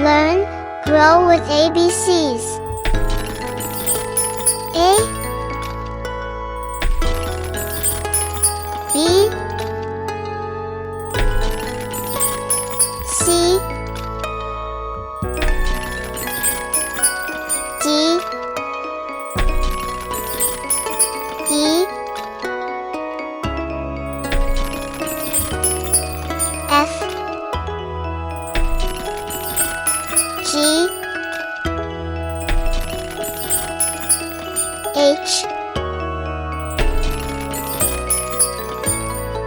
Learn, grow with ABCs. A, B, C, D, E, F, G, H,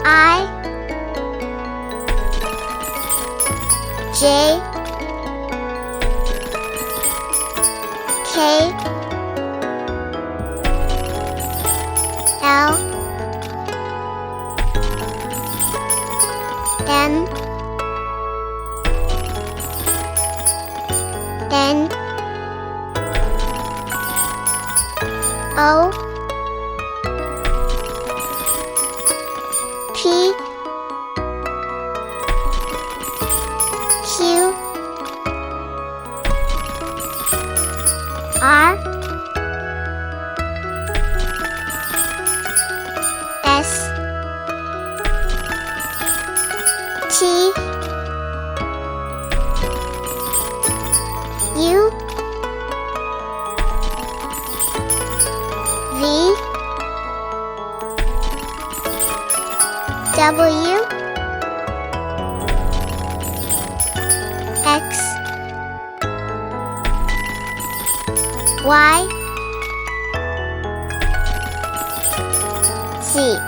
I, J, K, L, M, N, O, P, Q, R, S, T, U, V, W, X, Y, Z.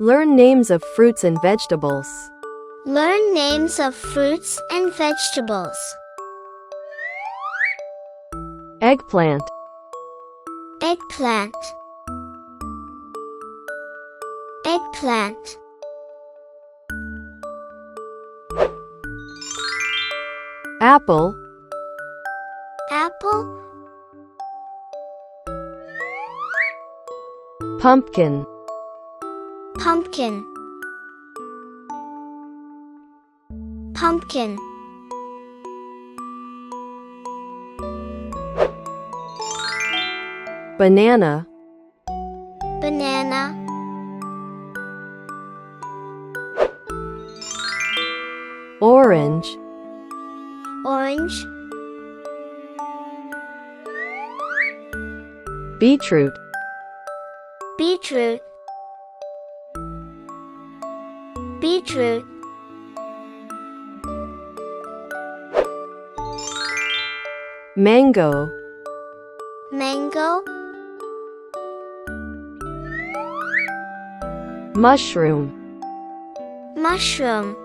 Learn names of fruits and vegetables. Learn names of fruits and vegetables. Eggplant, Eggplant, eggplant, apple, apple, pumpkin, pumpkin, pumpkin, banana, banana, orange, orange, beetroot, beetroot, beetroot, mango, mango, mushroom, mushroom,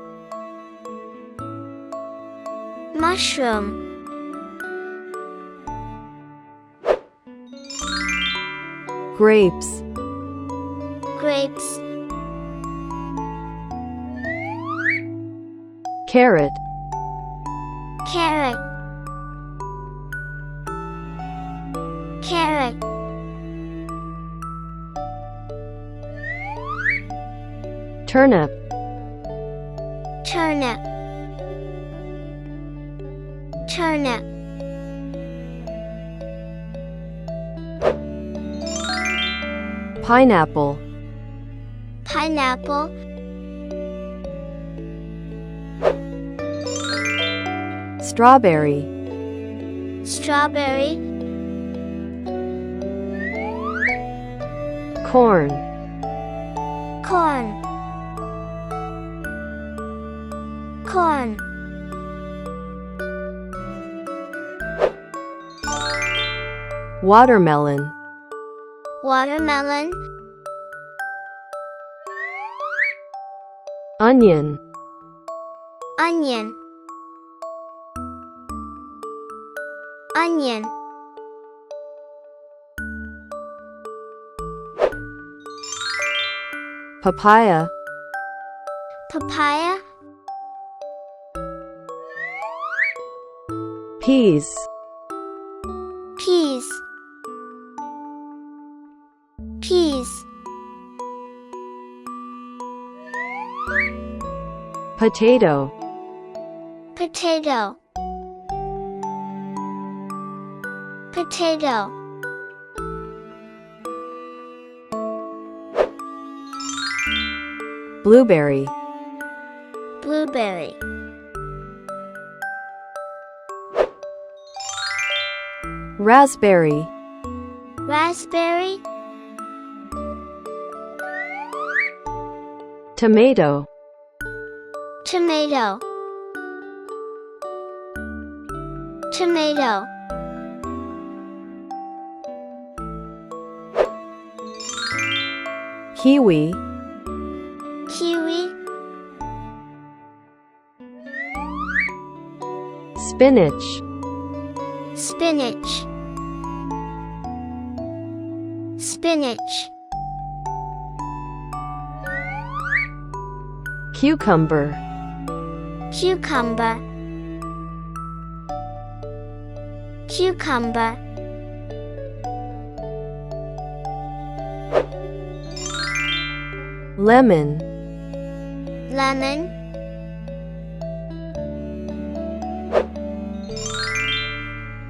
mushroom, grapes, grapes, carrot, carrot, carrot, turnip, turnip, turnip, pineapple, pineapple, strawberry, strawberry, corn, corn, corn, watermelon, watermelon, onion, onion, onion, papaya, papaya, peas, peas, peas, cheese, potato, potato, potato, blueberry, blueberry, raspberry, raspberry, tomato, tomato, tomato, kiwi, kiwi, spinach, spinach, spinach, cucumber, cucumber, cucumber, lemon, lemon,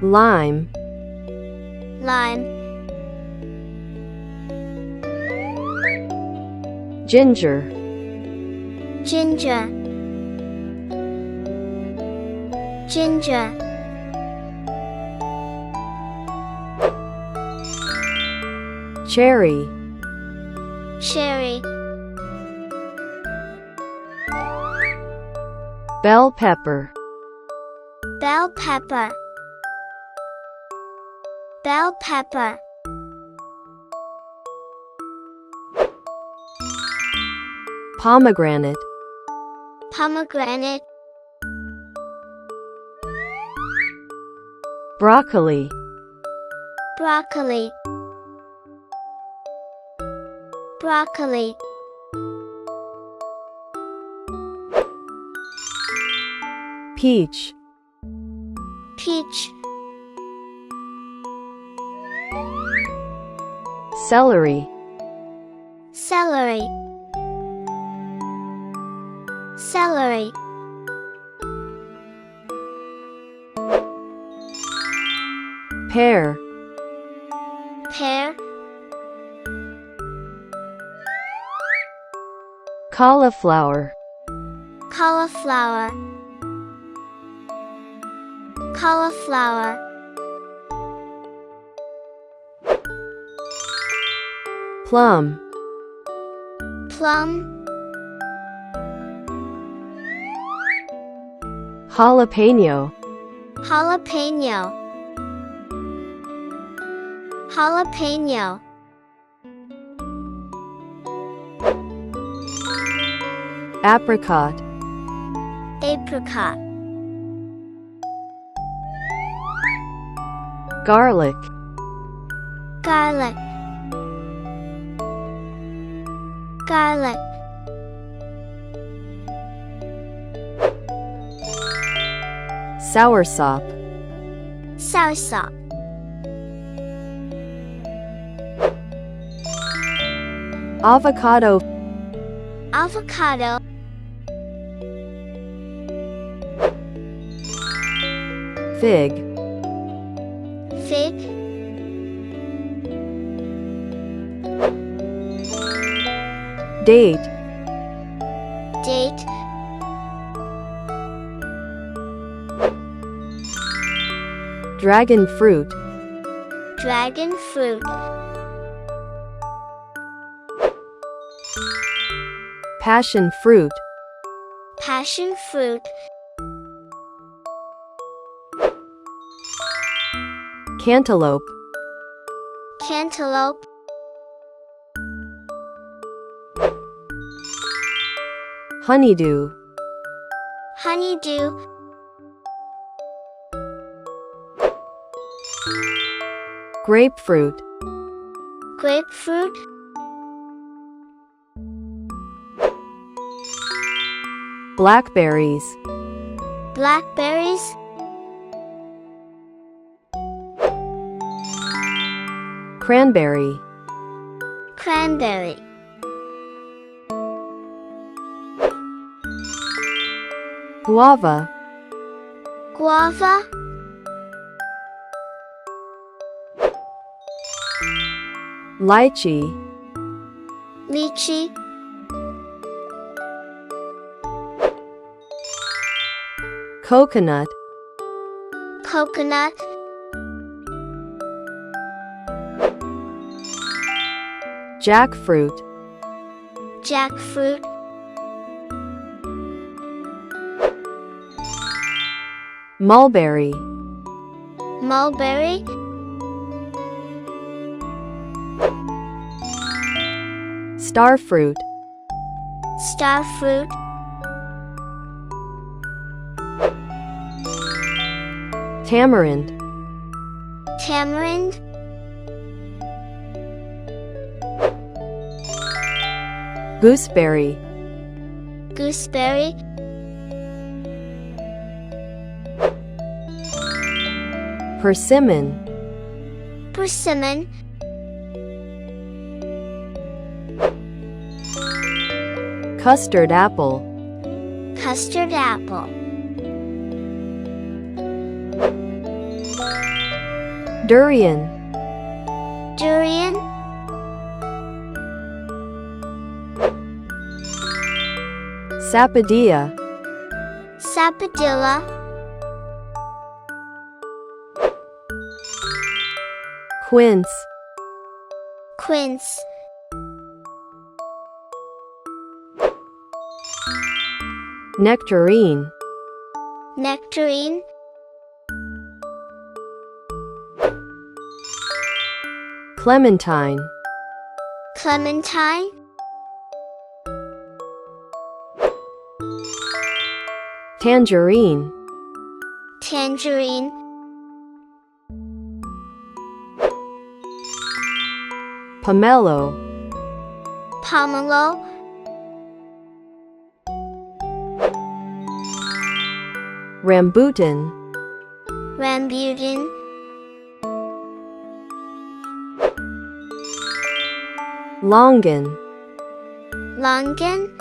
lime, lime, ginger, ginger, ginger, cherry, cherry, bell pepper, bell pepper, bell pepper, pomegranate, pomegranate, broccoli, broccoli, broccoli, peach, peach, celery, celery, celery, pear, pear, cauliflower, cauliflower, cauliflower, plum, plum, jalapeno, jalapeno, jalapeno, apricot, apricot, garlic, garlic, garlic, soursop, soursop, avocado, avocado, fig, fig, date, date, dragon fruit, dragon fruit, passion fruit, passion fruit, cantaloupe, cantaloupe, honeydew, honeydew, grapefruit, grapefruit, blackberries, blackberries, cranberry, Cranberry. Guava. Guava. Lychee. Lychee. Coconut. Coconut. Jackfruit. Jackfruit. Mulberry. Mulberry. Starfruit. Starfruit. Tamarind. Tamarind. Gooseberry. Gooseberry. Persimmon. Persimmon. Custard apple. Custard apple. Durian. Durian. Sapodilla. Sapodilla. Quince. Quince. Nectarine. Nectarine. Clementine. Clementine. Tangerine. Tangerine. Pomelo. Pomelo. Rambutan. Rambutan. Longan. Longan.